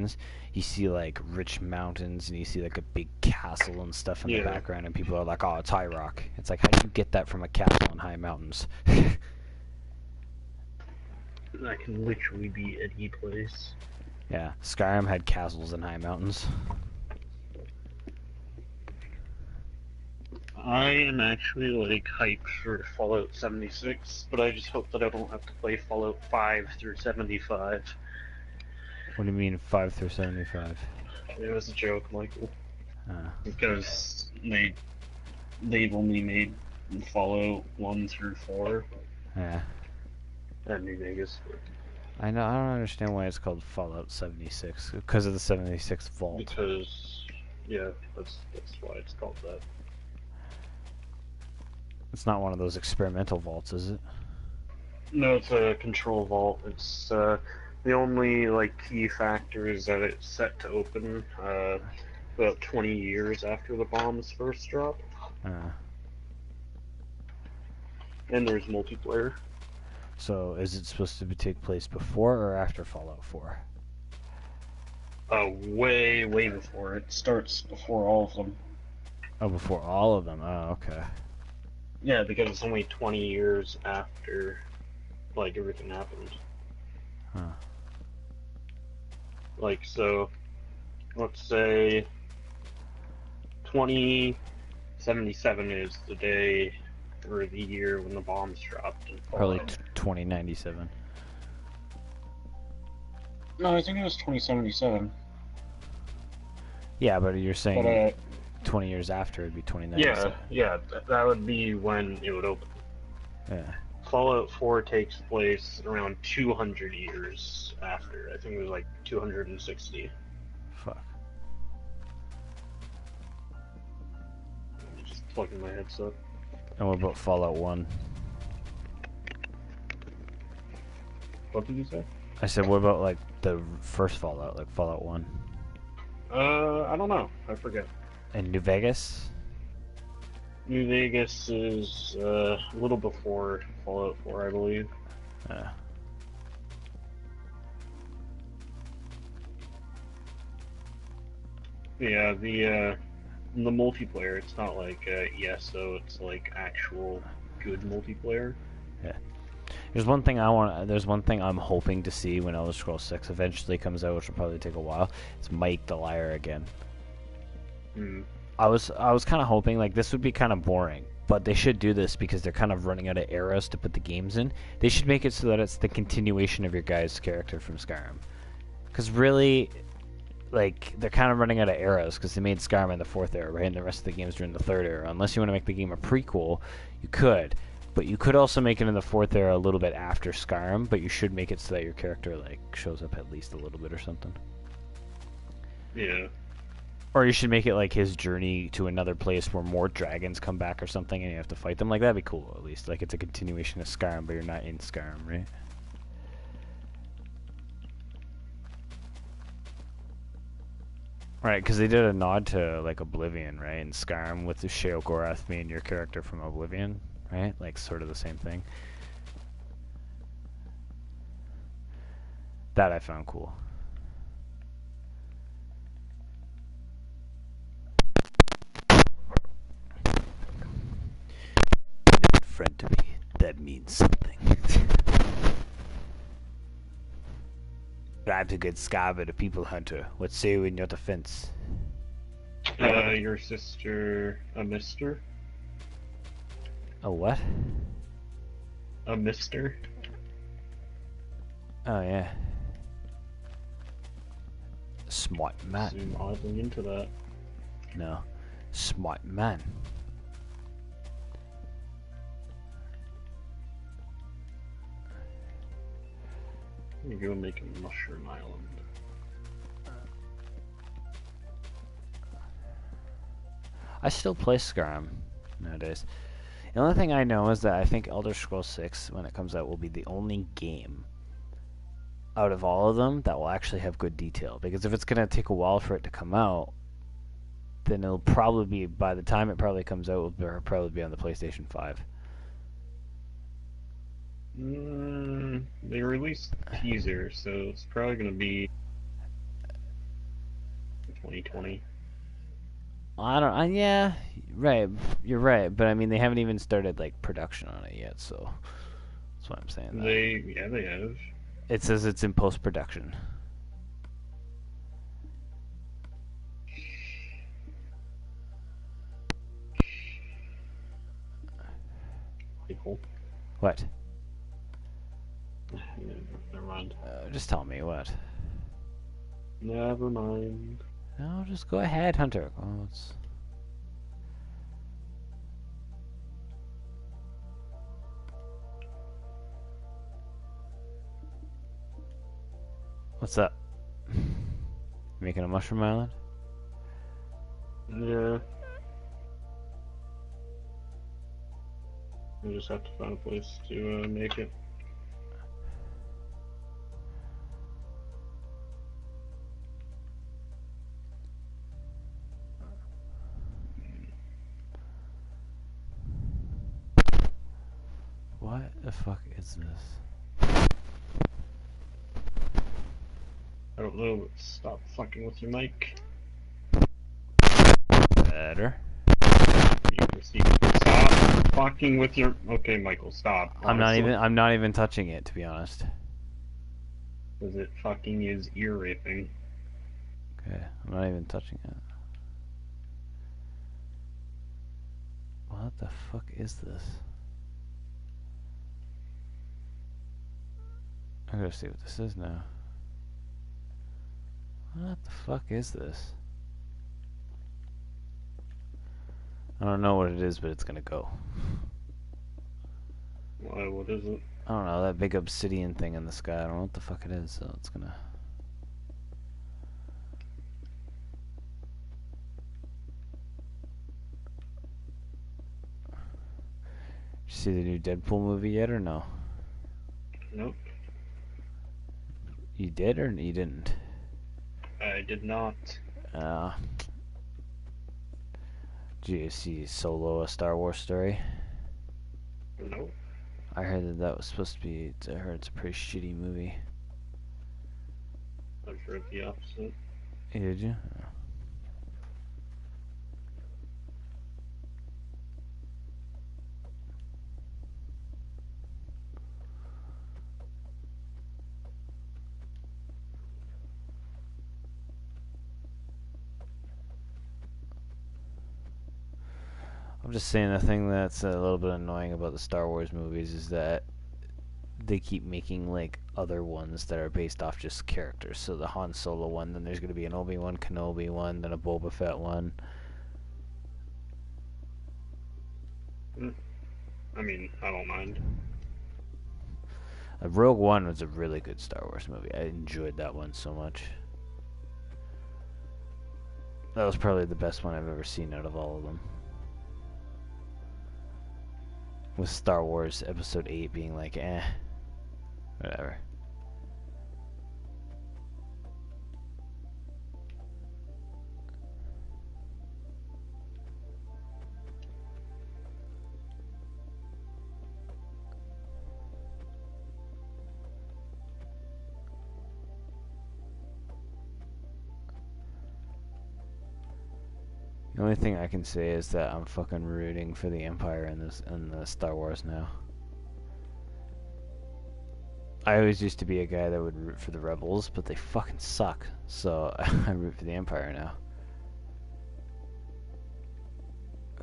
happens, you see like rich mountains and you see like a big castle and stuff in the background, and people are like, "Oh, it's High Rock." It's like, how do you get that from a castle and high mountains? That can literally be any place. Yeah, Skyrim had castles and high mountains. I am actually like hyped for Fallout 76, but I just hope that I don't have to play Fallout 5 through 75. What do you mean 5 through 75? It was a joke, Michael. Uh, Because they've only made Fallout 1 through 4 yeah. at New Vegas. I know. I don't understand why it's called Fallout 76 because of the 76 vault. Because yeah, that's why it's called that. It's not one of those experimental vaults, is it? No, it's a control vault. It's the only like key factor is that it's set to open about 20 years after the bombs first drop. And there's multiplayer. So is it supposed to take place before or after Fallout 4? Way before. It starts before all of them. Oh, before all of them. Oh, okay. Yeah, because it's only 20 years after, like, everything happened. Huh. Like, so, let's say 2077 is the day or the year when the bombs dropped. Probably 2097. No, I think it was 2077. Yeah, but you're saying But, 20 years after it'd be 2097. yeah, that would be when it would open. Yeah. Fallout 4 takes place around 200 years after. I think it was like 260. Fuck. Just plugging my headset. And what about Fallout 1? What did you say? I said, what about like the first Fallout, like Fallout 1? I don't know. I forget. And New Vegas? New Vegas is a little before Fallout 4, I believe. Yeah, the multiplayer, it's not like ESO, it's like actual good multiplayer. Yeah. There's one thing I'm hoping to see when Elder Scrolls 6 eventually comes out, which will probably take a while. It's Mike the Liar again. I was kind of hoping like this would be kind of boring, but they should do this because they're kind of running out of eras to put the games in. They should make it so that it's the continuation of your guy's character from Skyrim. Because really, like, they're kind of running out of eras because they made Skyrim in the 4th era, right? And the rest of the games are in the 3rd era. Unless you want to make the game a prequel, you could. But you could also make it in the 4th era a little bit after Skyrim, but you should make it so that your character, like, shows up at least a little bit or something. Yeah. Or you should make it like his journey to another place where more dragons come back or something and you have to fight them. Like, that'd be cool, at least. Like, it's a continuation of Skyrim, but you're not in Skyrim, right? Right, because they did a nod to, like, Oblivion, right? In Skyrim with the Sheogorath being your character from Oblivion, right? Like, sort of the same thing. That I found cool. Friend to me, that means something. I'm a good scar, but a people hunter. What say you in your defense? Your sister, a mister? A what? A mister? Oh, yeah. Smart man. Seem oddly into that. No. Smart man. You go make a mushroom island. I still play Skyrim nowadays. The only thing I know is that I think Elder Scrolls 6, when it comes out, will be the only game out of all of them that will actually have good detail. Because if it's going to take a while for it to come out, then it'll probably be, by the time it probably comes out, it'll probably be on the PlayStation 5. They released a teaser, so it's probably going to be 2020. I don't. Yeah, right. You're right, but I mean, they haven't even started like production on it yet, so that's what I'm saying. They have. It says it's in post production. Cool. What? Never mind. Just tell me what. Never mind. No, just go ahead, Hunter. Oh, it's... What's up? Making a mushroom island? Yeah. I just have to find a place to make it. What the fuck is this? I don't know, but stop fucking with your mic. Better. Stop fucking with your... Okay, Michael, stop. I'm not even touching it, to be honest. Because it fucking is ear raping. Okay, I'm not even touching it. What the fuck is this? I gotta see what this is now. What the fuck is this? I don't know what it is, but it's gonna go. Why, what is it? I don't know, that big obsidian thing in the sky. I don't know what the fuck it is, so it's gonna... Did you see the new Deadpool movie yet, or no? Nope. You did, or you didn't? I did not. Did you see Solo, A Star Wars Story? Nope. I heard that was supposed to be... I heard it's a pretty shitty movie. I've heard the opposite. Did you? I'm just saying the thing that's a little bit annoying about the Star Wars movies is that they keep making like other ones that are based off just characters. So the Han Solo one, then there's going to be an Obi-Wan Kenobi one, then a Boba Fett one. I mean, I don't mind. Rogue One was a really good Star Wars movie. I enjoyed that one so much. That was probably the best one I've ever seen out of all of them. With Star Wars Episode 8 being like, whatever. The only thing I can say is that I'm fucking rooting for the Empire in the Star Wars now. I always used to be a guy that would root for the Rebels, but they fucking suck. So I root for the Empire now.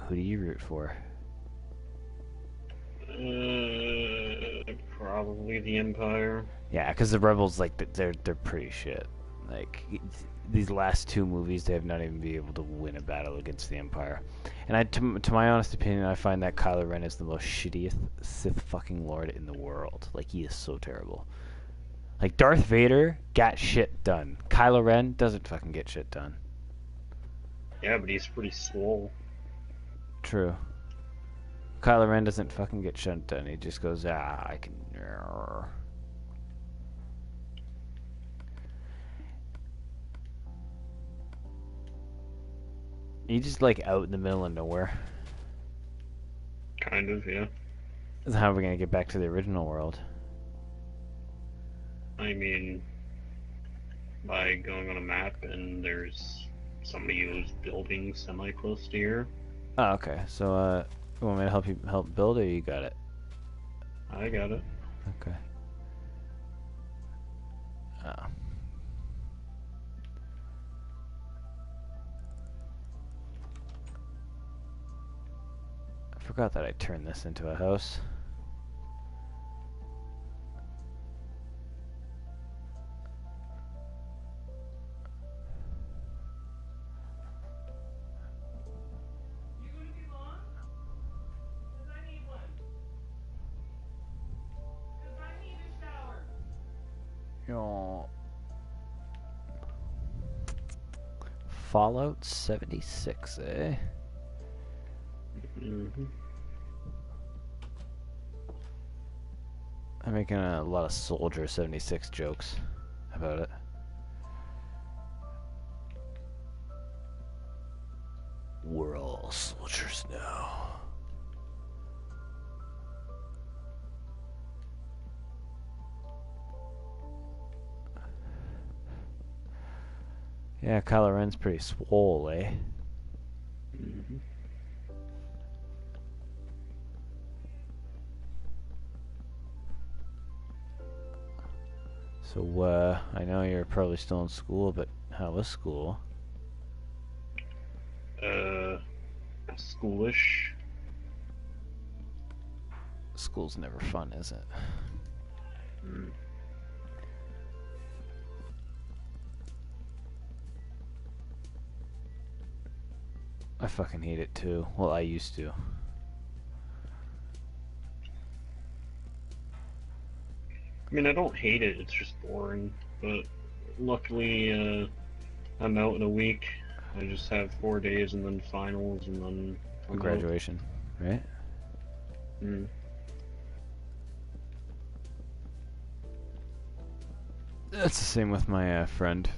Who do you root for? Probably the Empire. Yeah, because the Rebels, like, they're pretty shit. Like, these last two movies, they have not even been able to win a battle against the Empire. And to my honest opinion, I find that Kylo Ren is the most shittiest Sith fucking Lord in the world. Like, he is so terrible. Like, Darth Vader got shit done. Kylo Ren doesn't fucking get shit done. Yeah, but he's pretty swole. True. Kylo Ren doesn't fucking get shit done. He just goes, I can... He's just, like, out in the middle of nowhere. Kind of, yeah. How are we gonna get back to the original world? I mean, by going on a map and there's somebody who's building semi-close to here. Oh, okay. So, you want me to help build it, or you got it? I got it. Okay. Oh. I forgot that I turned this into a house. Fallout 76, eh? Mm-hmm. I'm making a lot of Soldier 76 jokes about it. We're all soldiers now. Yeah, Kylo Ren's pretty swole, eh? Mm-hmm. So, I know you're probably still in school, but how was school? Schoolish. School's never fun, is it? Mm. I fucking hate it too. Well, I used to. I mean, I don't hate it, it's just boring. But luckily, I'm out in a week. I just have 4 days and then finals and then Graduation, right? Mm. That's the same with my friend.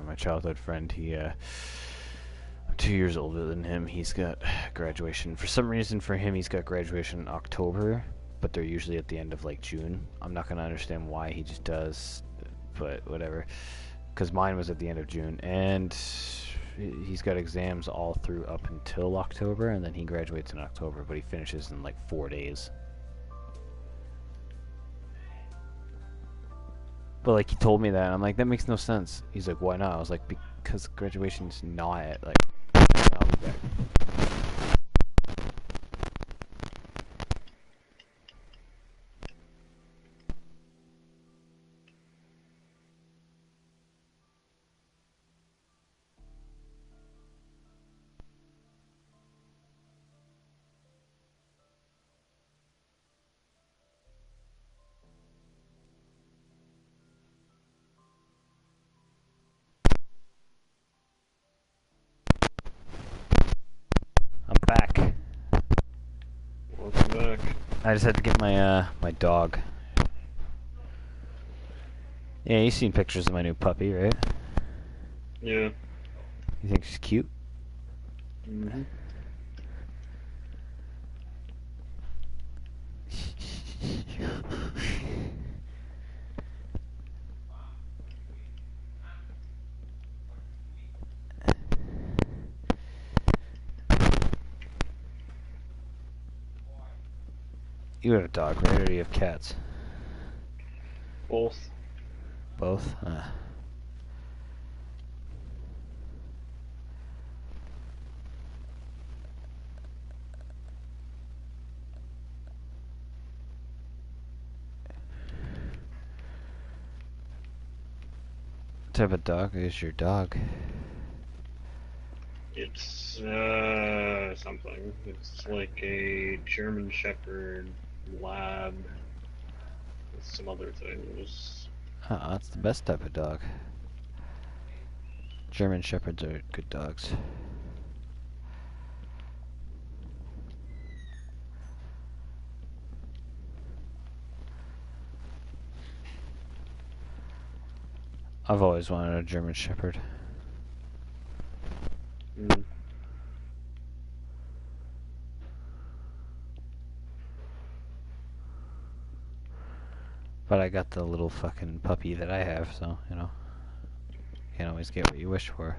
My childhood friend. I'm 2 years older than him. He's got graduation. For some reason, for him, he's got graduation in October, but they're usually at the end of like June. I'm not gonna understand why he just does, but whatever. Because mine was at the end of June, and he's got exams all through up until October, and then he graduates in October, but he finishes in like 4 days. But like he told me that, and I'm like, that makes no sense. He's like, why not? I was like, because graduation's not at like. I'll be back. I'm back. Welcome back. I just had to get my dog. Yeah, you've seen pictures of my new puppy, right? Yeah. You think she's cute? Mm-hmm. You have a dog, right? Or do you have cats? Both. Both? What type of dog is your dog? It's something. It's like a German Shepherd Lab with some other things. That's the best type of dog. German Shepherds are good dogs. I've always wanted a German Shepherd. Mm. But I got the little fucking puppy that I have, so, you know. Can't always get what you wish for.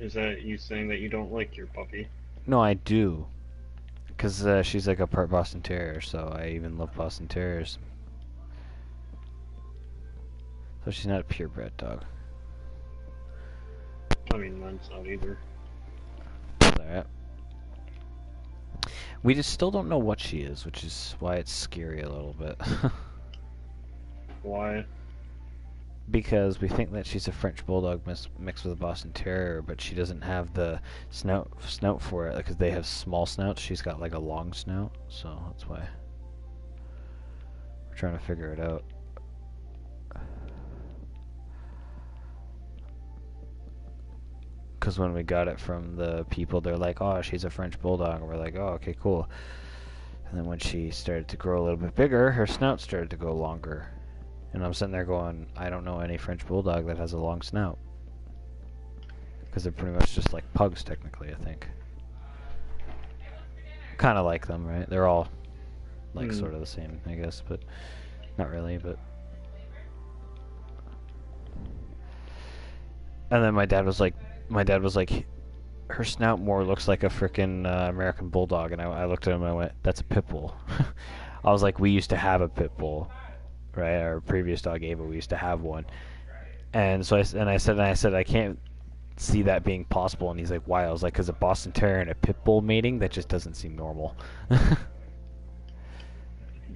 Is that you saying that you don't like your puppy? No, I do. Because she's like a part Boston Terrier, so I even love Boston Terriers. So she's not a purebred dog. I mean, mine's not either. Alright. We just still don't know what she is, which is why it's scary a little bit. Why? Because we think that she's a French Bulldog mixed with a Boston Terrier, but she doesn't have the snout for it, because they have small snouts. She's got like a long snout, so that's why we're trying to figure it out. Because when we got it from the people, they're like, oh, she's a French Bulldog, and we're like, oh, okay, cool. And then when she started to grow a little bit bigger, her snout started to go longer. And I'm sitting there going, I don't know any French Bulldog that has a long snout. Because they're pretty much just like pugs, technically, I think. Kind of like them, right? They're all like sort of the same, I guess, but not really, but... And then my dad was like, her snout more looks like a frickin' American Bulldog, and I looked at him and I went, that's a pit bull. I was like, we used to have a pit bull. Right, our previous dog Ava, we used to have one, and so I said I can't see that being possible, and he's like, why? I was like, because a Boston Terrier and a pit bull mating, that just doesn't seem normal.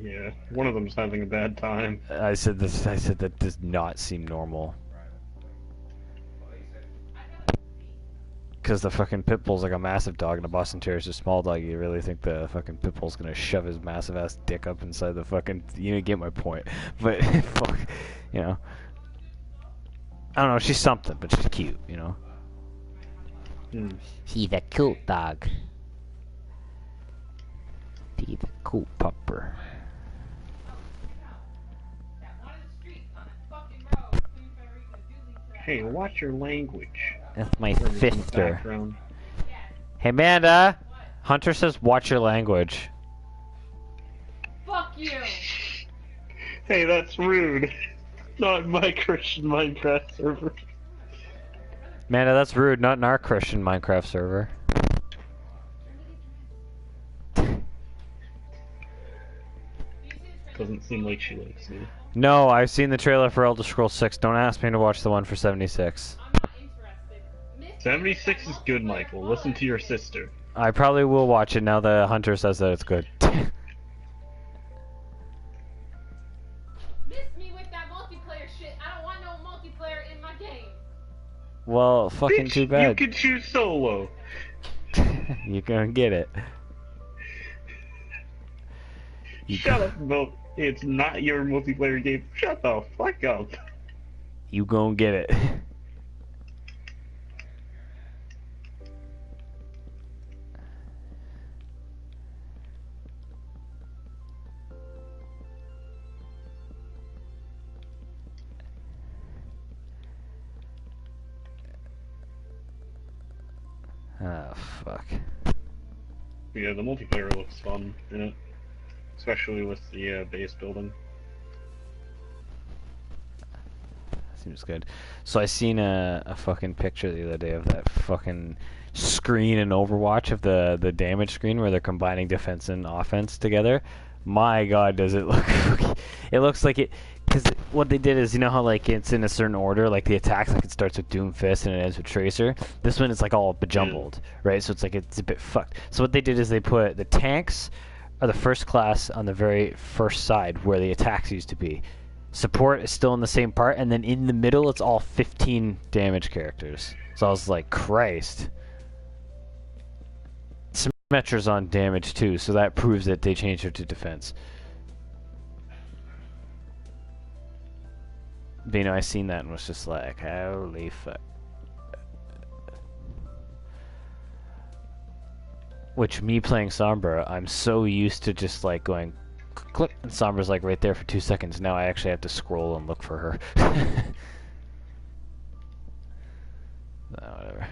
Yeah, one of them's having a bad time. I said that does not seem normal. Because the fucking pit bull's like a massive dog and a Boston Terrier's a small dog. You really think the fucking pit bull's gonna shove his massive ass dick up inside the fucking... You get my point. But, fuck, you know. I don't know, she's something, but she's cute, you know. He's a cute dog. He's a cool pupper. Hey, watch your language. That's my sister. Hey, Amanda! Hunter says, watch your language. Fuck you! Hey, that's rude. Not my Christian Minecraft server. Amanda, that's rude. Not in our Christian Minecraft server. Doesn't seem like she likes me. No, I've seen the trailer for Elder Scrolls 6. Don't ask me to watch the one for 76. 76 is good, Michael. Listen to your sister. I probably will watch it now that Hunter says that it's good. Miss me with that multiplayer shit. I don't want no multiplayer in my game. Well, fucking Bitch, too bad. You can choose solo. You're gonna get it. Shut up, Bill. It's not your multiplayer game. Shut the fuck up. You gonna get it. Ah, fuck. Yeah, the multiplayer looks fun in it. Especially with the base building. Seems good. So I seen a fucking picture the other day of that fucking screen in Overwatch of the damage screen where they're combining defense and offense together. My god, does it look... It looks like it... Because what they did is, you know how like it's in a certain order, like the attacks, like it starts with Doomfist and it ends with Tracer. This one is like all bejumbled, right? So it's like it's a bit fucked. So what they did is they put the tanks are the first class on the very first side where the attacks used to be. Support is still in the same part, and then in the middle it's all 15 damage characters. So I was like, Christ. Symmetra's on damage too, so that proves that they changed her to defense. But, you know, I seen that and was just like, holy fuck. Which, me playing Sombra, I'm so used to just like going click, and Sombra's like right there for 2 seconds. Now I actually have to scroll and look for her. Whatever.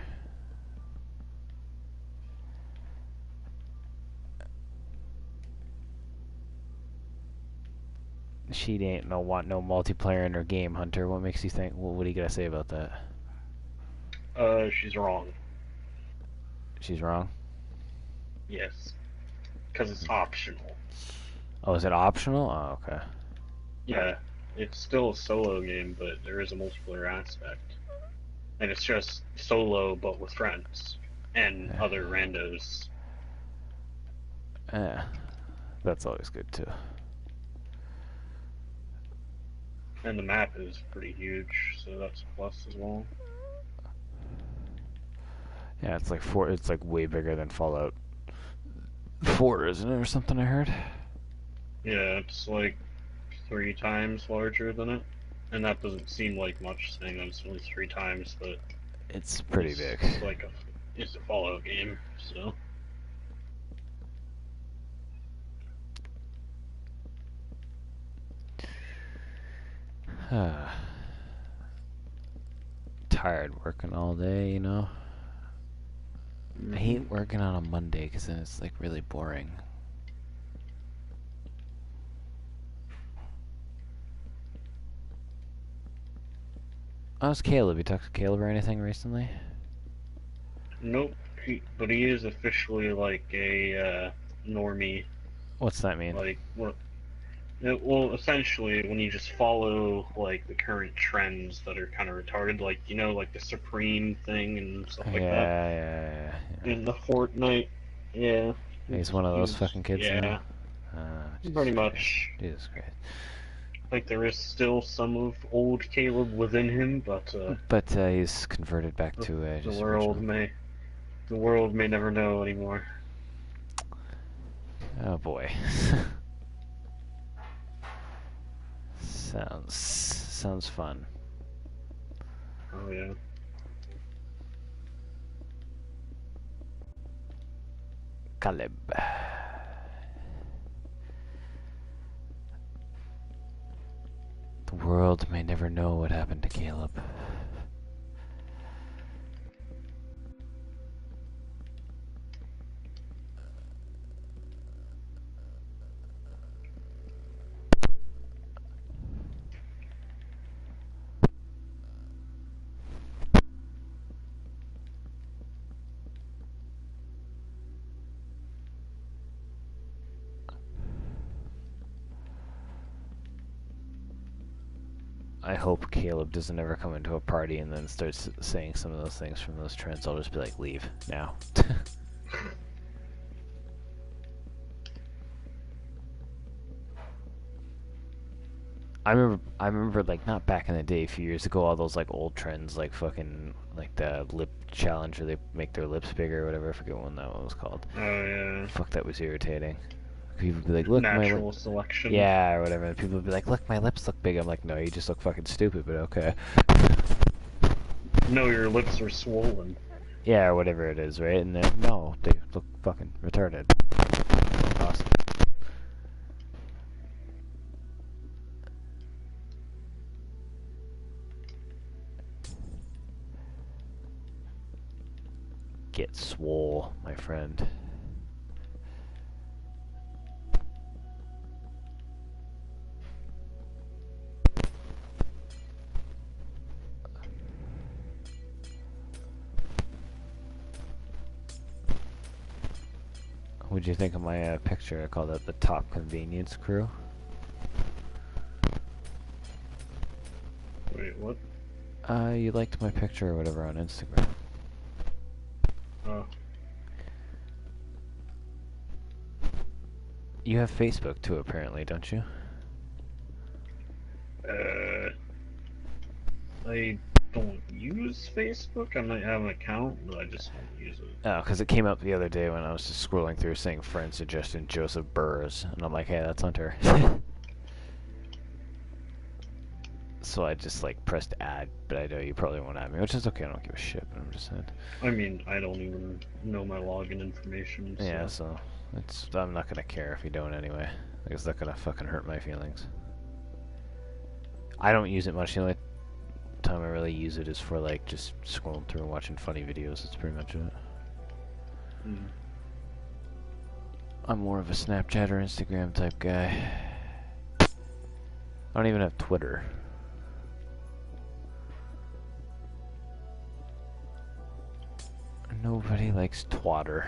She ain't want no multiplayer in her game, Hunter. What makes you think? What do you gotta say about that? She's wrong. She's wrong. Yes, because it's optional. Oh, is it optional? Oh, okay. Yeah, it's still a solo game, but there is a multiplayer aspect. And it's just solo, but with friends and other randos. Yeah, that's always good too. And the map is pretty huge, so that's a plus as well. Yeah, it's like It's like way bigger than Fallout 4, isn't it, or something? I heard. Yeah, it's like 3 times larger than it, and that doesn't seem like much, saying that it's only 3 times, but it's pretty big. It's a Fallout game, so. Tired working all day, you know. I hate working on a Monday because then it's like really boring. How's Caleb? You talked to Caleb or anything recently? Nope, but he is officially like a normie. What's that mean? Like, what? Well, essentially, when you just follow like the current trends that are kind of retarded, like like the Supreme thing and stuff like that. Yeah. In the Fortnite, yeah. He's one of those fucking kids. Yeah. Pretty much. Jesus Christ. Like there is still some of old Caleb within him, but he's converted back to the world may never know anymore. Oh boy. Sounds fun. Oh yeah. Caleb. The world may never know what happened to Caleb. I hope Caleb doesn't ever come into a party and then starts saying some of those things from those trends. I'll just be like, leave now. I remember like not back in the day, a few years ago, all those like old trends, like fucking like the lip challenge where they make their lips bigger or whatever. I forget what that one was called. Oh yeah. Fuck, that was irritating. People would be like, look, natural selection. Yeah, or whatever. And people would be like, look, my lips look big. I'm like, no, you just look fucking stupid, but okay. No, your lips are swollen. Yeah, or whatever it is, right? And then, no, they look fucking retarded. Awesome. Get swole, my friend. What'd you think of my picture? I called it the Top Convenience Crew. Wait, what? You liked my picture or whatever on Instagram. Oh. You have Facebook too, apparently, don't you? I don't use Facebook. I might have an account, but I just don't use it. Oh, because it came up the other day when I was just scrolling through saying friend suggestion Joseph Burrs, and I'm like, hey, that's Hunter. So I just like pressed add, but I know you probably won't add me, which is okay. I don't give a shit. But I'm just saying. I mean, I don't even know my login information. So. Yeah, so I'm not gonna care if you don't anyway. Like, it's not gonna fucking hurt my feelings. I don't use it much. The only time I really use it is for like just scrolling through and watching funny videos. That's pretty much it. Mm. I'm more of a Snapchat or Instagram type guy. I don't even have Twitter. Nobody likes Twatter.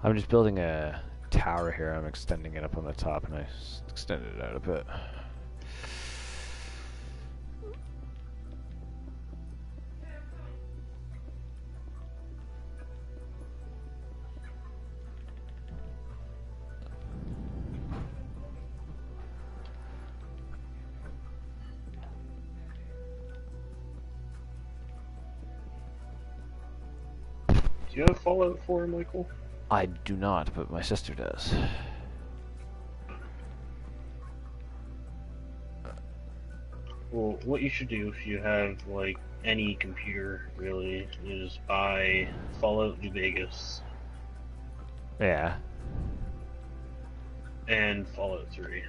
I'm just building a tower here. I'm extending it up on the top, and I extended it out a bit. Do you have Fallout 4, Michael? I do not, but my sister does. Well, what you should do if you have, like, any computer, really, is buy Fallout New Vegas Yeah. and Fallout 3.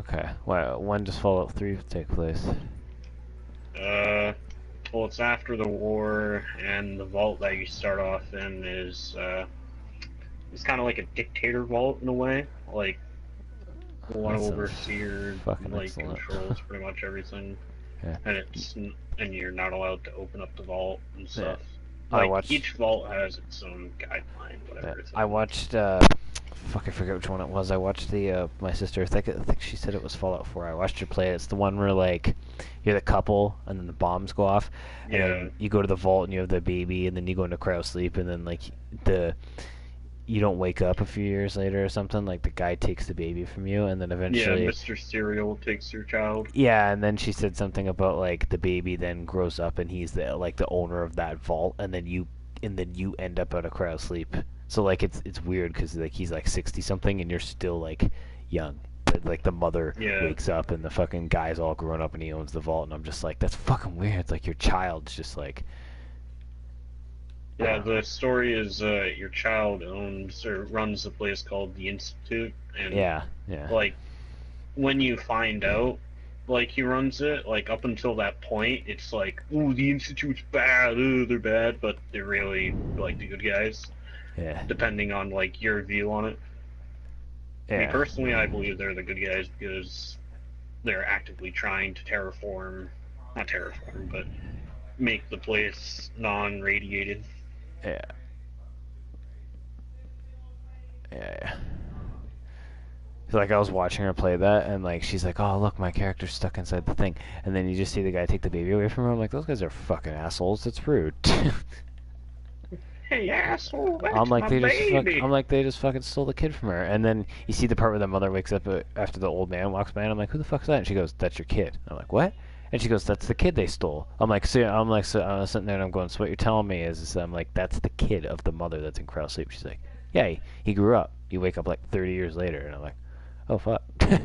Okay. Well, when does Fallout 3 take place? Well, it's after the war, and the vault that you start off in is, it's kind of like a dictator vault in a way. Like, one That sounds overseer, fucking like, excellent. controls pretty much everything. Yeah. And you're not allowed to open up the vault and stuff. I Like, watched- each vault has its own guideline, whatever. I watched, fuck, I forget which one it was. I watched the, my sister, I think she said it was Fallout 4. I watched her play it. It's the one where, like, you're the couple, and then the bombs go off, and Yeah. then you go to the vault, and you have the baby, and then you go into cryo sleep, and then, like, you don't wake up a few years later or something. Like, the guy takes the baby from you, and then eventually... Yeah, Mr. Serial takes your child. Yeah, and then she said something about, like, the baby then grows up, and he's the owner of that vault, and then you end up out of cryo sleep. So, like, it's weird because, like, he's like 60 something and you're still, like, young. But, like, the mother wakes up and the fucking guy's all grown up and he owns the vault, and I'm just like, that's fucking weird. It's like your child's just like... Yeah, the story is your child owns or runs a place called the Institute, and Yeah. like when you find out, like he runs it, like up until that point, it's like, ooh, the Institute's bad, ooh, they're bad, but they're really like the good guys. Yeah. Depending on like your view on it. Me Yeah. personally, I believe they're the good guys because they're actively trying to not terraform, but make the place non-radiated. Yeah. Yeah. So, like, I was watching her play that, and, like, she's like, oh, look, my character's stuck inside the thing. And then you just see the guy take the baby away from her. I'm like, those guys are fucking assholes. It's rude. Hey, asshole, that's I'm like, my they just fucking stole the kid from her. And then you see the part where the mother wakes up after the old man walks by, and I'm like, who the fuck's that? And she goes, that's your kid. I'm like, what? And she goes, that's the kid they stole. I'm sitting there and I'm going, so what you're telling me is I'm like, that's the kid of the mother that's in cryo sleep. She's like, yeah, he grew up. You wake up like 30 years later. And I'm like, oh, fuck. A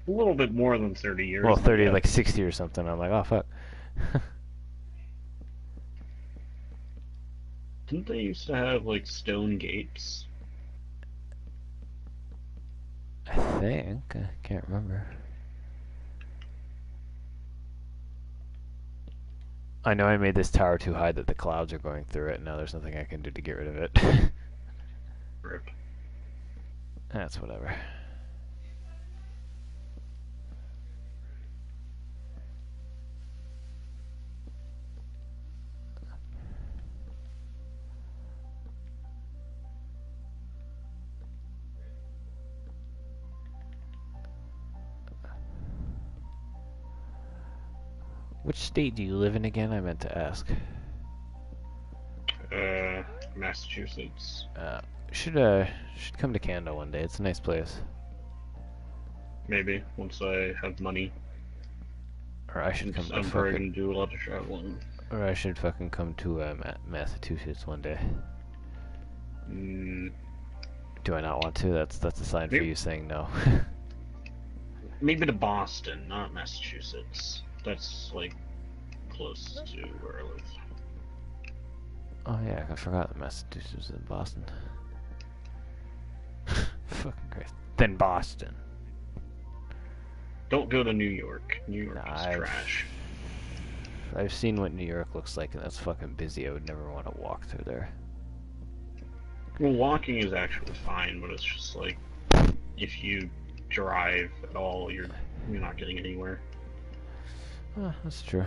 little bit more than 30 years. Well, 30, yeah. like 60 or something. I'm like, oh, fuck. Didn't they used to have, like, stone gates? I think. I can't remember. I know I made this tower too high that the clouds are going through it, and now there's nothing I can do to get rid of it. Rip. That's whatever. Which state do you live in again? I meant to ask. Massachusetts. Should come to Canada one day. It's a nice place. Maybe, once I have money. Or I should come to I'm probably fucking... gonna do a lot of traveling. Or I should fucking come to Massachusetts one day. Do I not want to? That's a sign for Maybe- you saying no. Maybe to Boston, not Massachusetts. That's, like, close to where I live. Oh yeah, I forgot that Massachusetts was in Boston. Fucking Christ. Then Boston. Don't go to New York. New York Nah, is trash. I've seen what New York looks like, and that's fucking busy. I would never want to walk through there. Well, walking is actually fine, but it's just like if you drive at all, you're not getting anywhere. That's true.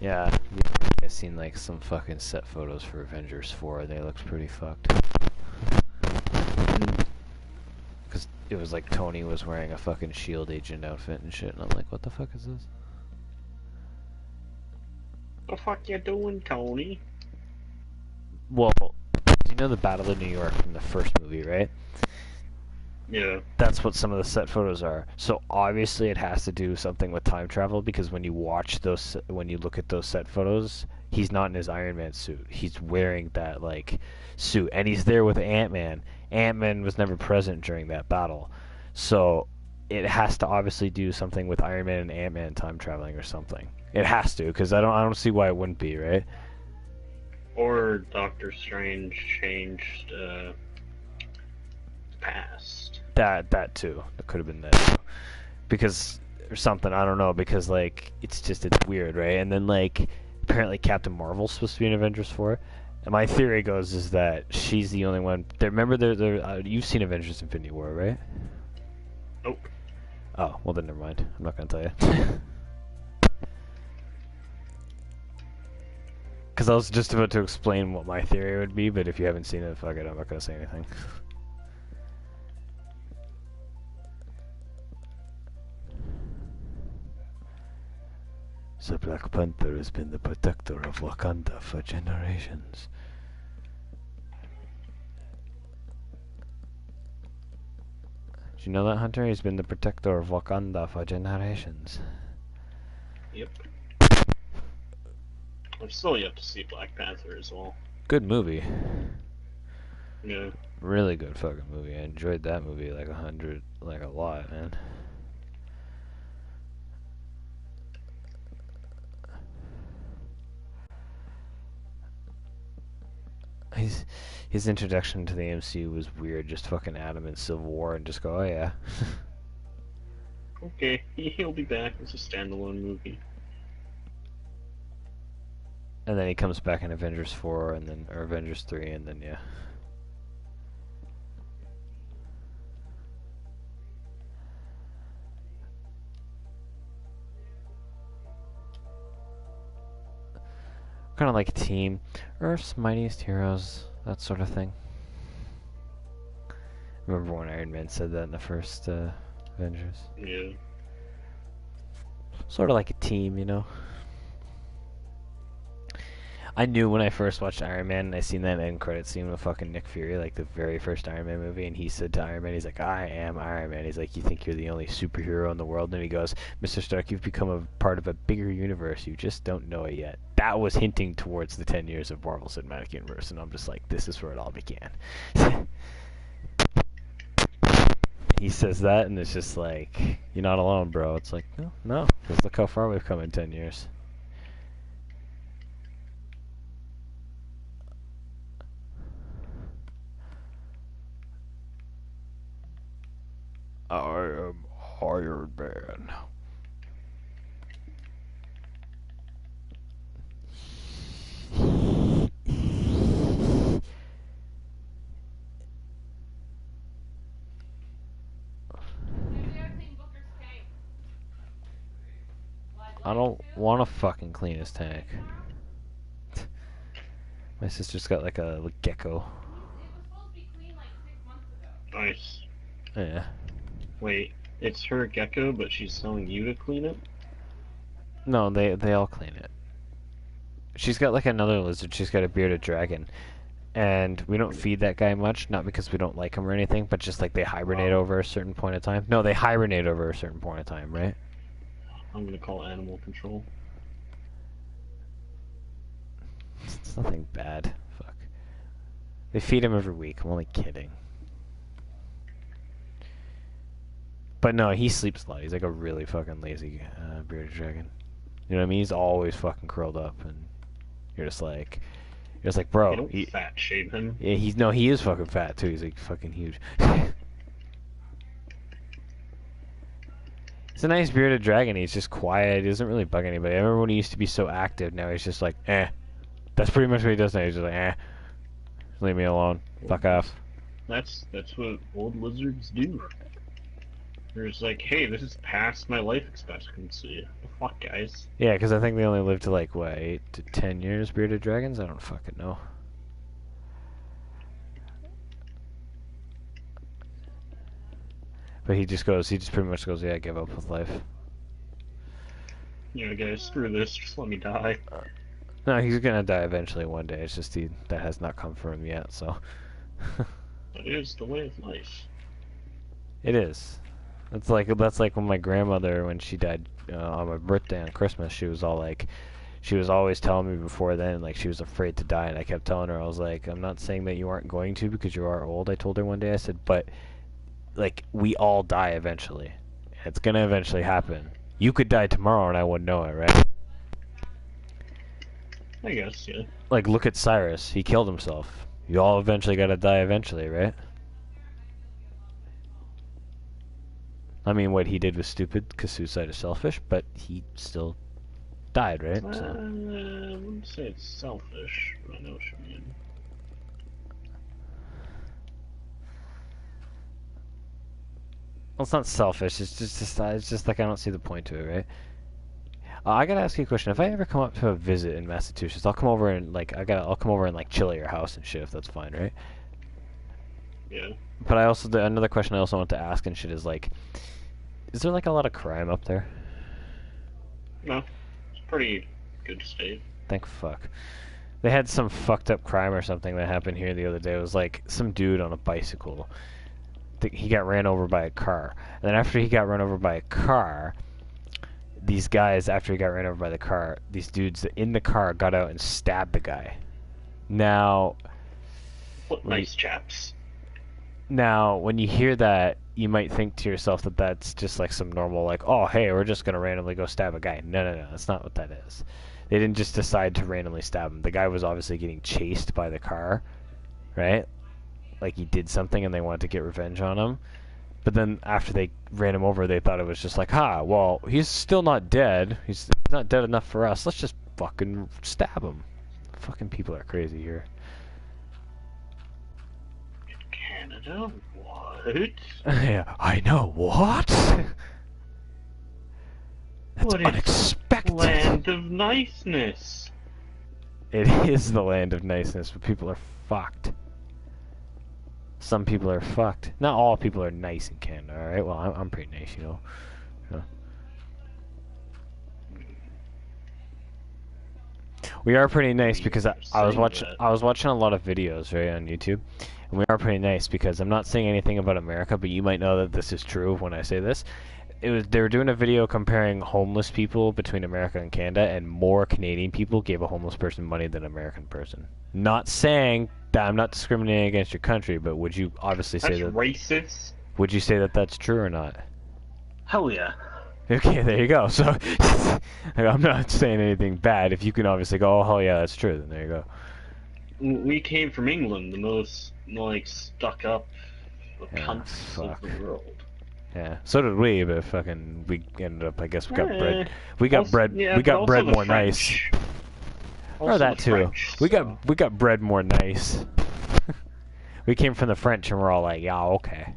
Yeah, I've seen like some fucking set photos for Avengers 4. They looked pretty fucked. Because it was like Tony was wearing a fucking SHIELD agent outfit and shit, and I'm like, what the fuck is this? The fuck you doing, Tony? Well, you know the Battle of New York from the first movie, right? Yeah. That's what some of the set photos are. So obviously it has to do something with time travel, because when you watch those, when you look at those set photos, he's not in his Iron Man suit. He's wearing that like suit, and he's there with Ant-Man. Ant-Man was never present during that battle, so it has to obviously do something with Iron Man and Ant-Man time traveling or something. It has to, because I don't see why it wouldn't be, right? Or Doctor Strange changed past. That too. That could have been that too. Because or something, I don't know, because like it's weird, right? And then like apparently Captain Marvel's supposed to be in Avengers 4. And my theory goes is that she's the only one. Remember, you've seen Avengers Infinity War, right? Nope. Oh, well then never mind. I'm not gonna tell you. Because I was just about to explain what my theory would be, but if you haven't seen it, fuck it, I'm not gonna say anything. The Black Panther has been the protector of Wakanda for generations. Did you know that, Hunter? He's been the protector of Wakanda for generations. Yep. I've still yet to see Black Panther as well. Good movie. Yeah. Really good fucking movie. I enjoyed that movie like a lot, man. His introduction to the MCU was weird. Just fucking Adam in Civil War and just go, oh yeah. Okay, he'll be back as a standalone movie. And then he comes back in Avengers 4 and then or Avengers 3 and then yeah. Kind of like a team, Earth's mightiest heroes, that sort of thing. Remember when Iron Man said that in the first Avengers? Yeah. Sort of like a team, you know. I knew when I first watched Iron Man and I seen that end credit scene with fucking Nick Fury, like the very first Iron Man movie, and he said to Iron Man, he's like, I am Iron Man. He's like, you think you're the only superhero in the world? And he goes, Mr. Stark, you've become a part of a bigger universe. You just don't know it yet. That was hinting towards the 10 years of Marvel Cinematic Universe, and I'm just like, this is where it all began. He says that, and it's just like, you're not alone, bro. It's like, no, because look how far we've come in 10 years. I am Iron Man. I don't want to fucking clean his tank. My sister's got like a gecko. Nice. Yeah. Wait, it's her gecko, but she's telling you to clean it? No, they all clean it. She's got like another lizard. She's got a bearded dragon. And we don't feed that guy much, not because we don't like him or anything, but just like they hibernate over a certain point of time. No, they hibernate over a certain point of time, right? I'm gonna call animal control. It's nothing bad. Fuck. They feed him every week. I'm only kidding. But no, he sleeps a lot. He's like a really fucking lazy bearded dragon. You know what I mean? He's always fucking curled up, and you're just like, bro. Don't fat shame him. Yeah, he is fucking fat too. He's like fucking huge. It's a nice bearded dragon. He's just quiet. He doesn't really bug anybody. I remember when he used to be so active. Now he's just like, eh. That's pretty much what he does now. He's just like, eh. Leave me alone. Fuck off. That's what old lizards do. They're just like, hey, this is past my life expectancy. The fuck, guys? Yeah, because I think they only live to like, what, 8 to 10 years, bearded dragons? I don't fucking know. But he just pretty much goes, yeah, I give up with life. You know, guys, screw this, just let me die. No, he's gonna die eventually one day. It's just that has not come for him yet, so. It is the way of life. It is. That's like when my grandmother, when she died on my birthday on Christmas, she was always telling me before then, like, she was afraid to die, and I kept telling her, I was like, I'm not saying that you aren't going to because you are old. I told her one day, I said, but, like, we all die eventually. It's gonna eventually happen. You could die tomorrow and I wouldn't know it, right? I guess, yeah. Like, look at Cyrus. He killed himself. You all eventually gotta die eventually, right? I mean, what he did was stupid, because suicide is selfish, but he still died, right? So. I wouldn't say it's selfish, but I know what you mean. Well, it's not selfish. It's just like I don't see the point to it, right? I gotta ask you a question. If I ever come up to a visit in Massachusetts, I'll come over and I'll come over and like chill at your house and shit. If that's fine, right? Yeah. But another question I also want to ask and shit is like, is there like a lot of crime up there? No, it's pretty good state. Thank fuck. They had some fucked up crime or something that happened here the other day. It was like some dude on a bicycle. He got ran over by a car. And then after he got run over by a car, these guys, after he got ran over by the car, these dudes in the car got out and stabbed the guy. Now... What nice chaps. Now, when you hear that, you might think to yourself that that's just like some normal, like, oh, hey, we're just going to randomly go stab a guy. No, that's not what that is. They didn't just decide to randomly stab him. The guy was obviously getting chased by the car, right? Like he did something and they wanted to get revenge on him. But then after they ran him over, they thought it was just like, well, he's still not dead. He's not dead enough for us. Let's just fucking stab him. Fucking people are crazy here. Canada? What? Yeah, I know. What? That's what unexpected. Land of niceness. It is the land of niceness, but people are fucked. Some people are fucked. Not all people are nice in Canada, alright? Well, I'm pretty nice, you know. Yeah. We are pretty nice because I was watching a lot of videos, right, on YouTube. And we are pretty nice because I'm not saying anything about America, but you might know that this is true when I say this. They were doing a video comparing homeless people between America and Canada, and more Canadian people gave a homeless person money than an American person. Not saying that I'm not discriminating against your country, but would you obviously say that's racist? Would you say that that's true or not? Hell yeah. Okay, there you go. So I'm not saying anything bad. If you can obviously go, oh hell yeah, that's true, then there you go. We came from England, the most like stuck up cunts of the world. Yeah, so did we, but fucking we ended up. I guess we got bread. We got also, bread. Yeah, we got bread more French. nice. Or that too. French, we got bread more nice. We came from the French, and we're all like, yeah, okay.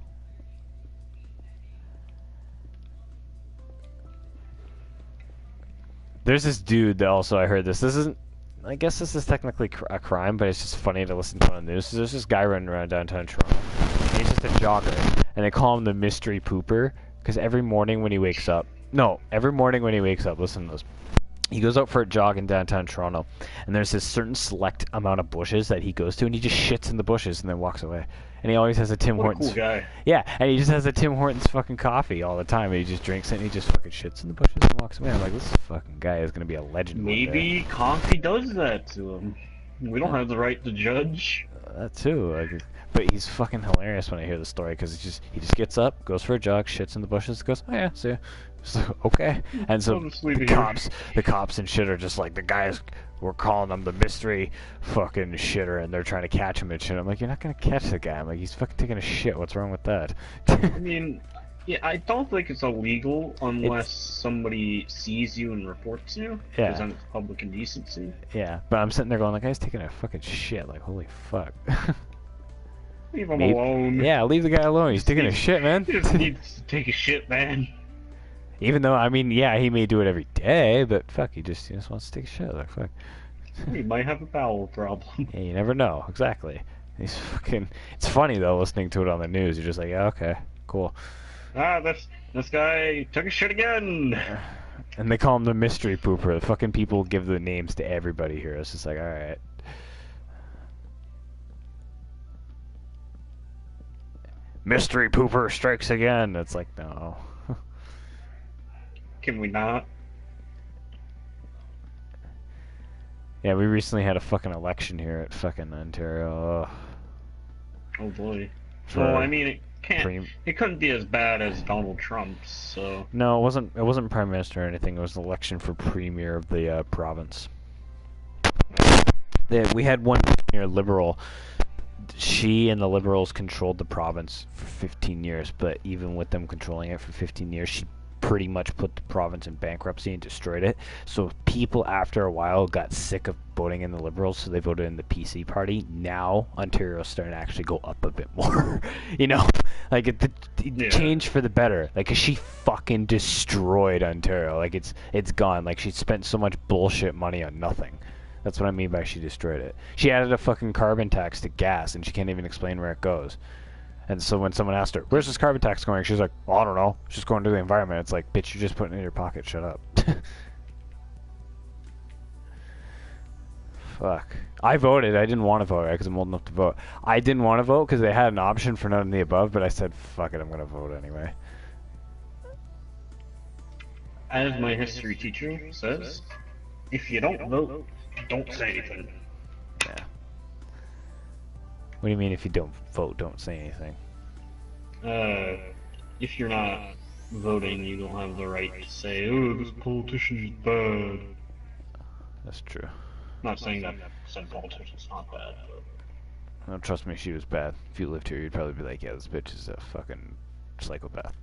There's this dude that also I heard this. This isn't. I guess this is technically a crime, but it's just funny to listen to on the news. So there's this guy running around downtown Toronto. And he's just a jogger, and they call him the mystery pooper because every morning when he wakes up, listen to this. He goes out for a jog in downtown Toronto, and there's this certain select amount of bushes that he goes to, and he just shits in the bushes and then walks away. And he always has a Tim Hortons. Cool guy. Yeah, and he just has a Tim Hortons fucking coffee all the time, and he just drinks it, and he just fucking shits in the bushes and walks away. I'm like, this fucking guy is gonna be a legend. Maybe coffee does that to him. We don't have the right to judge. That too. Like, but he's fucking hilarious when I hear the story because he just gets up, goes for a jog, shits in the bushes, goes, oh yeah, see ya. So okay, and so the cops and shit are just like the guys. We're calling him the mystery fucking shitter, and they're trying to catch him and shit. I'm like, you're not gonna catch the guy. I'm like, he's fucking taking a shit. What's wrong with that? I mean, yeah, I don't think it's illegal unless somebody sees you and reports you. Yeah. Because then it's public indecency. Yeah, but I'm sitting there going, the guy's taking a fucking shit. Like, holy fuck. Leave him alone. Yeah, leave the guy alone. He's taking a shit, man. He just needs to take a shit, man. Even though, I mean, yeah, he may do it every day, but fuck, he just wants to take a shit. Like, fuck. He might have a bowel problem. Yeah, you never know. Exactly. He's fucking... It's funny, though, listening to it on the news. You're just like, yeah, okay, cool. This guy took a shit again. And they call him the mystery pooper. The fucking people give the names to everybody here. It's just like, alright. Mystery pooper strikes again. It's like, no. Can we not? Yeah, we recently had a fucking election here at fucking Ontario. Oh boy. Well, I mean, it couldn't be as bad as Donald Trump's, so... No, it wasn't prime minister or anything. It was an election for premier of the province. We had one premier liberal. She and the liberals controlled the province for 15 years, but even with them controlling it for 15 years, she pretty much put the province in bankruptcy and destroyed it. So people after a while got sick of voting in the Liberals, so they voted in the PC party. Now Ontario's starting to actually go up a bit more. You know, like it changed for the better. Like, 'cause she fucking destroyed Ontario. Like, it's gone. Like, she spent so much bullshit money on nothing. That's what I mean by she destroyed it. She added a fucking carbon tax to gas, and she can't even explain where it goes. And so when someone asked her, where's this carbon tax going? She's like, well, I don't know. It's just going to the environment. It's like, bitch, you're just putting it in your pocket. Shut up. Fuck. I voted. I didn't want to vote because I'm old enough to vote. I didn't want to vote because they had an option for none of the above, but I said, fuck it, I'm going to vote anyway. As my history teacher says, if you don't vote, don't say anything. Yeah. What do you mean if you don't vote, don't say anything? If you're not voting, you don't have the right to say, oh, this politician is bad. That's true. I'm not saying that some politician's not bad, but... No, trust me, she was bad. If you lived here, you'd probably be like, yeah, this bitch is a fucking psychopath.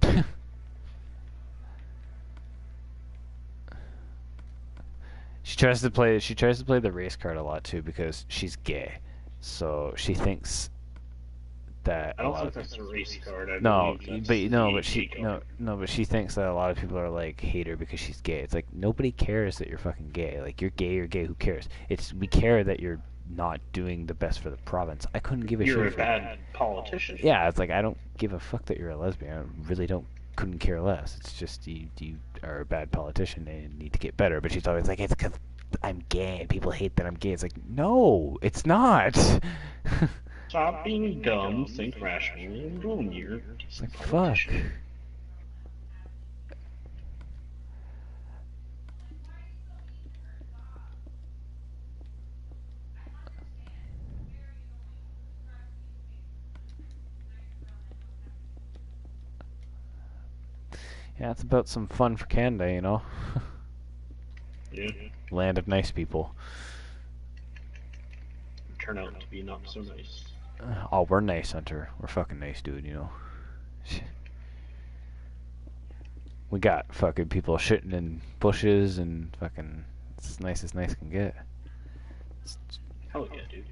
She tries to play the race card a lot too because she's gay. So she thinks that I don't think that's a race card. But she thinks that a lot of people are like hate her because she's gay. It's like, nobody cares that you're fucking gay. Like, you're gay, who cares? We care that you're not doing the best for the province. I couldn't give a shit. You're a bad politician. Yeah, it's like, I don't give a fuck that you're a lesbian. I really couldn't care less. It's just you are a bad politician and need to get better. But she's always like, it's because I'm gay and people hate that I'm gay. It's like, no, it's not. Stop being dumb, think rationally, and boom, you're just like, fuck. Yeah, it's about some fun for Canada, you know? Yeah. Land of nice people. Turn out to be not so nice. Oh, we're nice, Hunter. We're fucking nice, dude, you know? We got fucking people shitting in bushes and fucking... It's as nice as nice can get. Hell yeah, dude.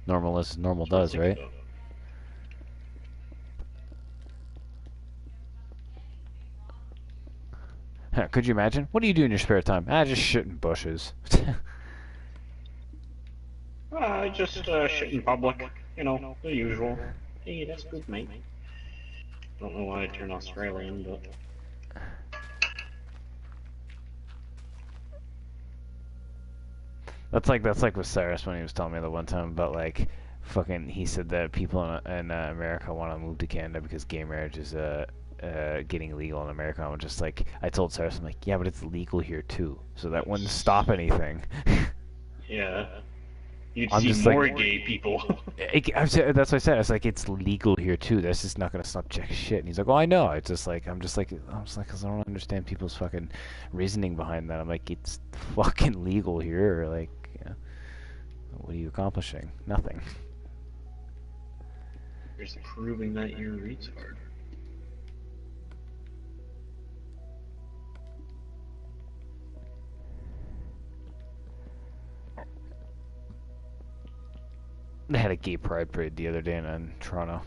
Normal as normal does, right? Could you imagine? What do you do in your spare time? Just shit in bushes. Just shit in public. You know, the usual. Hey, that's good, mate. Don't know why I turned Australian, but... That's like with Cyrus when he was telling me the one time about, like, fucking... He said that people in America want to move to Canada because gay marriage is, getting legal in America. I'm just like, I told Cyrus, I'm like, yeah, but it's legal here too, so that wouldn't stop anything. Yeah. You'd I'm see just more like, gay people. that's what I said. It's like it's legal here too. That's just not gonna stop jack shit. And he's like, "Well, I know." It's just like I'm just like 'cause I don't understand people's fucking reasoning behind that. I'm like, it's fucking legal here. Like, yeah. What are you accomplishing? Nothing. Just proving that you're a retard. They had a gay pride parade the other day in Toronto.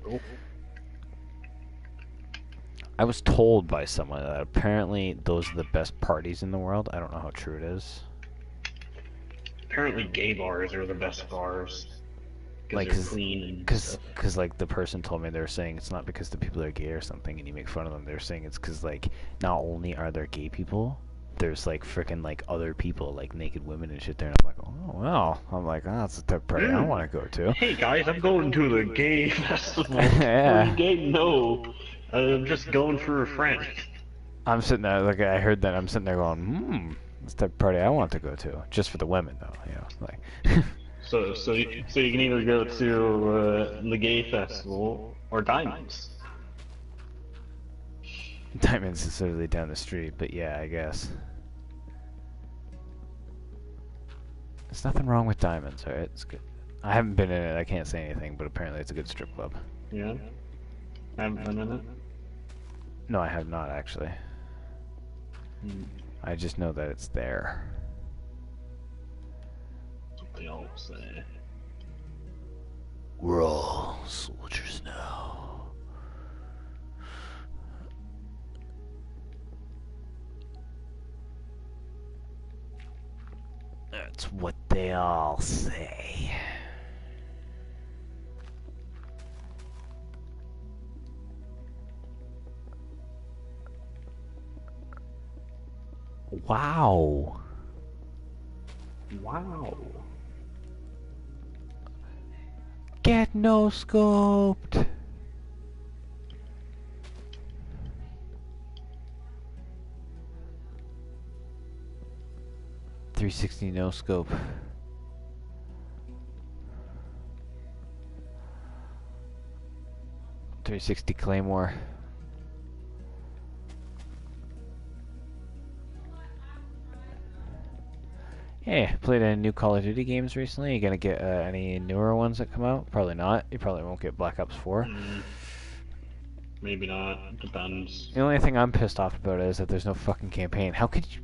Oh. I was told by someone that apparently those are the best parties in the world. I don't know how true it is. Apparently gay bars are the best bars. Like, They're clean and stuff. Cause like the person told me, they were saying it's not because the people are gay or something and you make fun of them. They're saying it's because like not only are there gay people, there's like frickin' like other people, like naked women and shit there. And I'm like, oh well. I'm like, oh, that's the type of party I want to go to. Hey guys, I'm going to the gay festival. Yeah. Are you gay? No. I'm just going for a friend. I'm sitting there, like I heard that. I'm sitting there going, that's the type of party I want to go to, just for the women though. You know, like. So you can either go to the gay festival or Diamonds. Diamonds is literally down the street, but yeah, I guess. There's nothing wrong with Diamonds, alright? It's good. I haven't been in it, I can't say anything, but apparently it's a good strip club. Yeah? Haven't been in it? No, I have not, actually. I just know that it's there. That's what they all say. We're all soldiers now. That's what they all say. Wow. Wow. Get no scoped. .360 no scope. .360 Claymore. Hey, played any new Call of Duty games recently? You gonna get any newer ones that come out? Probably not. You probably won't get Black Ops 4. Maybe not. Depends. The only thing I'm pissed off about is that there's no fucking campaign. How could you...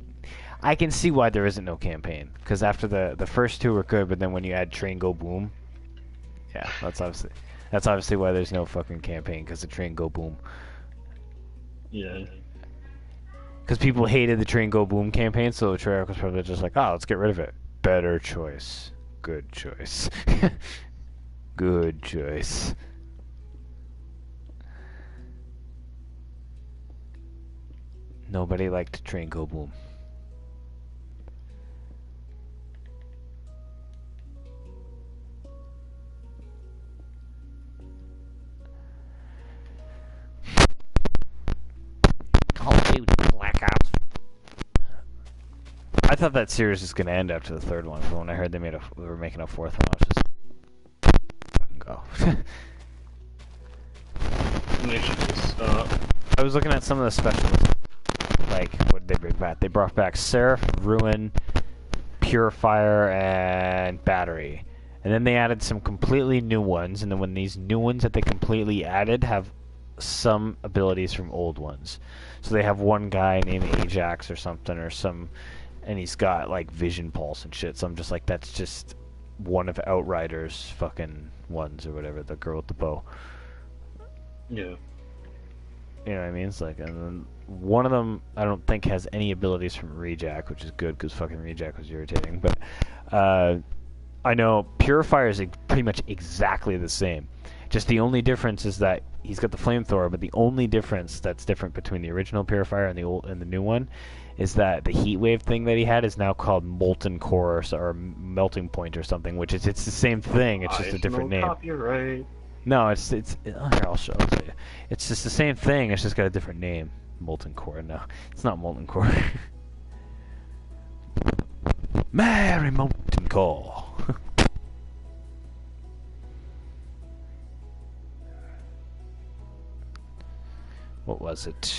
I can see why there isn't no campaign. Because after the first two were good, but then when you add Train Go Boom... Yeah, that's obviously why there's no fucking campaign, because the Train Go Boom. Yeah. Because people hated the Train Go Boom campaign, so Treyarch was probably just like, oh, let's get rid of it. Better choice. Good choice. Good choice. Nobody liked Train Go Boom. Call of Duty Black Ops. I thought that series was gonna end after the third one, but when I heard they were making a fourth one, I was just fucking go. They should just stop. I was looking at some of the specials. Like, what did they bring back? They brought back Seraph, Ruin, Purifier, and Battery. And then they added some completely new ones, and then when these new ones that they completely added have some abilities from old ones. So they have one guy named Ajax or something, and he's got, like, Vision Pulse and shit. So I'm just like, that's just one of Outrider's fucking ones or whatever, the girl with the bow. Yeah. You know what I mean? It's like, and then one of them I don't think has any abilities from Rejack, which is good because fucking Rejack was irritating. But I know Purifier is pretty much exactly the same. Just the only difference is that he's got the flamethrower, but the only difference that's different between the original Purifier and the new one is that the heat wave thing that he had is now called Molten Core or Melting Point or something, which is it's the same thing. It's just a different name. Copyright. No, it's here, I'll show you. It's just the same thing. It's just got a different name. Molten Core. No, it's not Molten Core. Mary Molten call. What was it?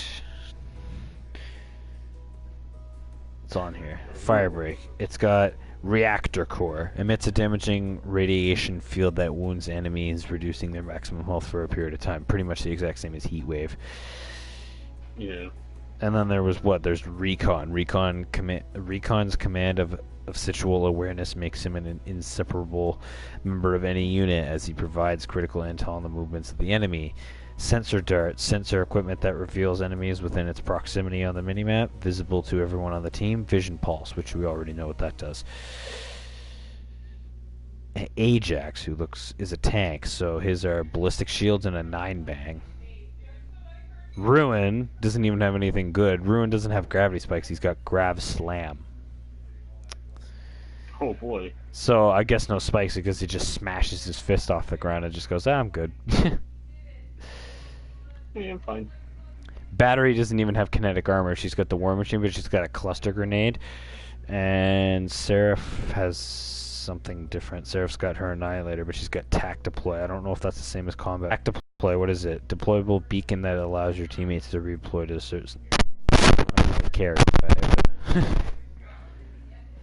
It's on here. Firebreak. It's got reactor core. Emits a damaging radiation field that wounds enemies, reducing their maximum health for a period of time. Pretty much the exact same as heat wave. Yeah. And then there was what? There's recon. Recon's command of situal awareness makes him an inseparable member of any unit as he provides critical intel on the movements of the enemy. Sensor dart. Sensor equipment that reveals enemies within its proximity on the minimap, visible to everyone on the team. Vision pulse, which we already know what that does. Ajax, who is a tank, so his are ballistic shields and a 9-bang. Ruin doesn't even have anything good. Ruin doesn't have gravity spikes. He's got grav slam. Oh boy. So I guess no spikes because he just smashes his fist off the ground and just goes, I'm good. Yeah, I'm fine. Battery doesn't even have kinetic armor. She's got the war machine, but she's got a cluster grenade. And Seraph has something different. Seraph's got her annihilator, but she's got tac deploy. I don't know if that's the same as combat. Tac deploy, what is it? Deployable beacon that allows your teammates to redeploy to a certain... I don't care.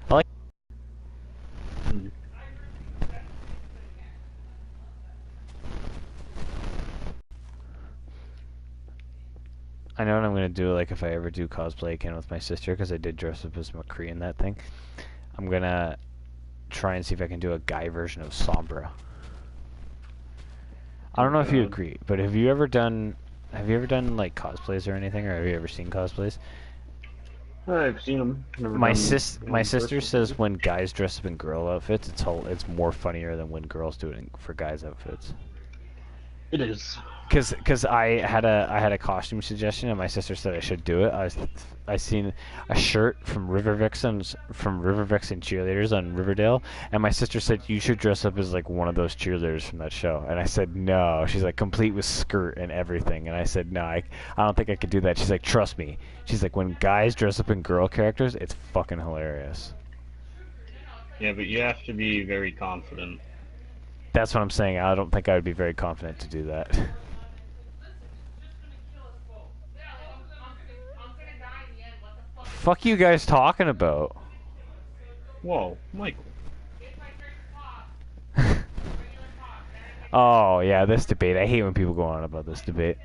I like... I know what I'm going to do, like, if I ever do cosplay again with my sister, because I did dress up as McCree in that thing. I'm going to try and see if I can do a guy version of Sombra. I don't know if you agree, but have you ever done, like, cosplays or anything, or have you ever seen cosplays? I've seen them. My sister says when guys dress up in girl outfits, it's more funnier than when girls do it for guys' outfits. It is. Cause I had a costume suggestion and my sister said I should do it. I seen a shirt from River Vixen cheerleaders on Riverdale, and my sister said you should dress up as like one of those cheerleaders from that show. And I said no. She's like complete with skirt and everything. And I said no, I don't think I could do that. She's like trust me. She's like when guys dress up in girl characters, it's fucking hilarious. Yeah, but you have to be very confident. That's what I'm saying. I don't think I would be very confident to do that. Fuck you guys talking about? Whoa, Michael. Oh, yeah, this debate. I hate when people go on about this debate.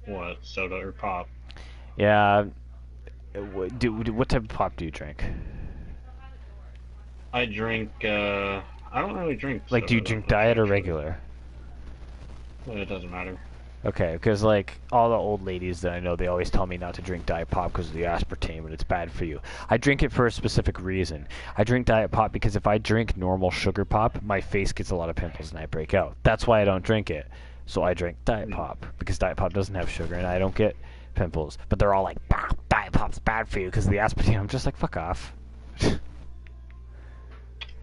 What, soda or pop? Yeah. What type of pop do you drink? I drink, I don't really drink soda. Like, do you drink diet or regular? Well, it doesn't matter. Okay, because, like, all the old ladies that I know, they always tell me not to drink Diet Pop because of the aspartame and it's bad for you. I drink it for a specific reason. I drink Diet Pop because if I drink normal sugar pop, my face gets a lot of pimples and I break out. That's why I don't drink it. So I drink Diet Pop because Diet Pop doesn't have sugar and I don't get pimples. But they're all like, bah, Diet Pop's bad for you because of the aspartame. I'm just like, fuck off.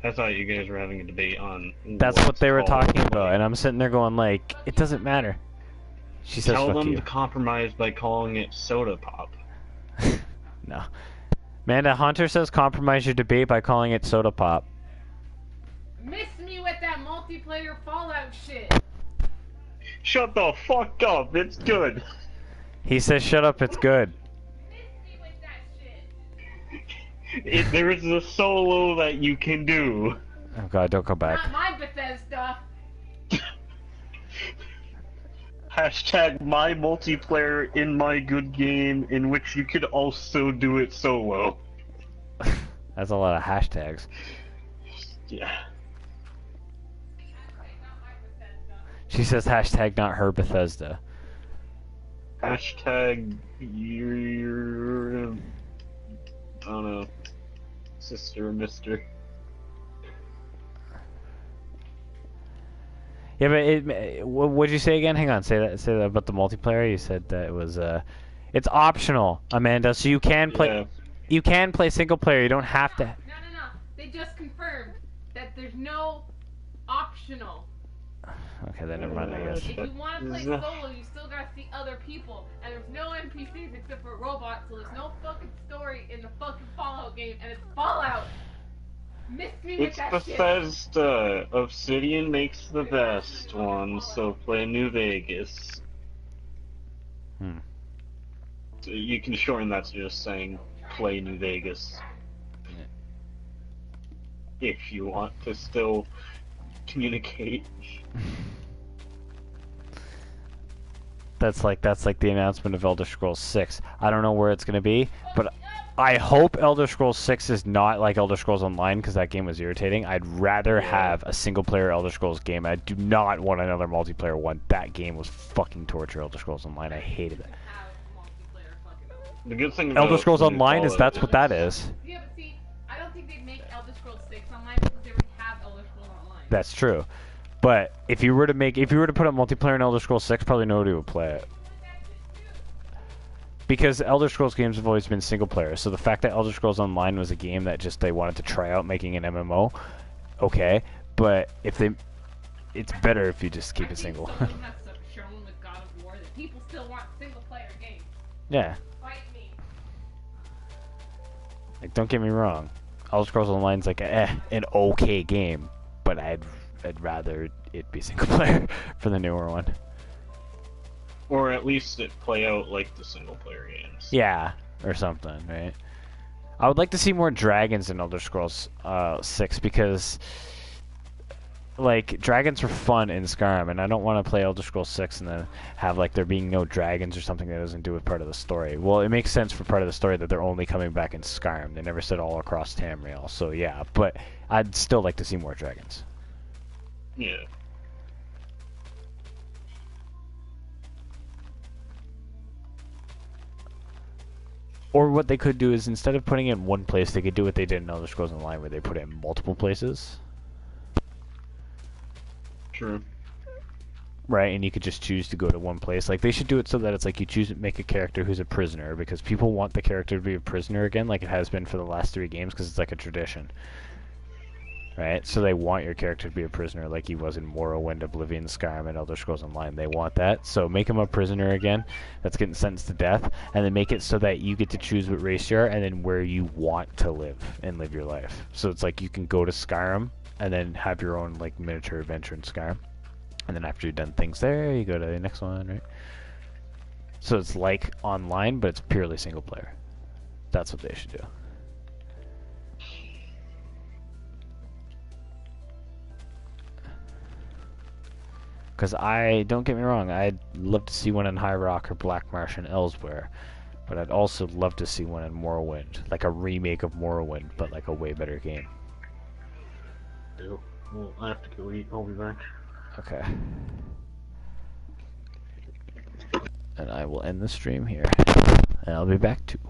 I thought you guys were having a debate on... That's what they were talking about, and I'm sitting there going like, it doesn't matter. She says, tell fuck them you. to compromise by calling it soda pop. No. Amanda Hunter says compromise your debate by calling it soda pop. Miss me with that multiplayer Fallout shit. Shut the fuck up, it's good. He says shut up, it's good. Miss me with that shit. There is a solo that you can do. Oh god, don't go back. Not my Bethesda. Hashtag my multiplayer in my good game in which you could also do it solo. That's a lot of hashtags. Yeah. She says hashtag not her Bethesda. Hashtag your... I don't know. Sister or mister. Yeah, but what'd you say again? Hang on, say that about the multiplayer. You said that it was it's optional, Amanda. So you can play, Yeah. you can play single player. You don't have to. No. They just confirmed that there's no optional. Okay, then never mind. I guess. If you want to play solo, you still gotta see other people, and there's no NPCs except for robots, so there's no fucking story in the fucking Fallout game, and it's Fallout. Missed me with It's that shit. Bethesda. Obsidian makes the best ones, so play New Vegas. Hmm. So you can shorten that to just saying play New Vegas. If you want to still communicate. That's like the announcement of Elder Scrolls 6. I don't know where it's gonna be, but I hope Elder Scrolls 6 is not like Elder Scrolls Online because that game was irritating. I'd rather have a single-player Elder Scrolls game. I do not want another multiplayer one. That game was fucking torture. Elder Scrolls Online. I hated it. The good thing about Elder Scrolls when you Online call is it that's what that is. Yeah, but see, I don't think they'd make Elder Scrolls 6 online because they already have Elder Scrolls Online. That's true. But if you were to put a multiplayer in Elder Scrolls 6, probably nobody would play it. Because Elder Scrolls games have always been single player, so the fact that Elder Scrolls Online was a game that just they wanted to try out making an MMO, okay, but if they, it's better if you just keep it single. Sony has shown with God of War that people still want single player games. Yeah. Fight me. Like, don't get me wrong, Elder Scrolls Online's like an okay game, but I'd rather it be single player for the newer one. Or at least it play out like the single player games. Yeah, or something, right? I would like to see more dragons in Elder Scrolls 6 because, like, dragons were fun in Skyrim, and I don't want to play Elder Scrolls 6 and then have, like, there being no dragons or something that doesn't do with part of the story. Well, it makes sense for part of the story that they're only coming back in Skyrim. They never said all across Tamriel, so yeah, but I'd still like to see more dragons. Yeah. Or what they could do is instead of putting it in one place, they could do what they did in Elder Scrolls Online, where they put it in multiple places. True. Right, and you could just choose to go to one place. Like, they should do it so that it's like you choose make a character who's a prisoner, because people want the character to be a prisoner again, like it has been for the last 3 games, because it's like a tradition. Right? So they want your character to be a prisoner like he was in Morrowind, Oblivion, Skyrim, and Elder Scrolls Online. They want that. So make him a prisoner again that's getting sentenced to death, and then make it so that you get to choose what race you are and then where you want to live and live your life. So it's like you can go to Skyrim and then have your own like miniature adventure in Skyrim. And then after you've done things there, you go to the next one, right? So it's like online, but it's purely single player. That's what they should do. Because don't get me wrong, I'd love to see one in High Rock or Black Marsh and Elsewhere, but I'd also love to see one in Morrowind, like a remake of Morrowind, but like a way better game. Well, I have to go eat. I'll be back. Okay. And I will end the stream here, and I'll be back too.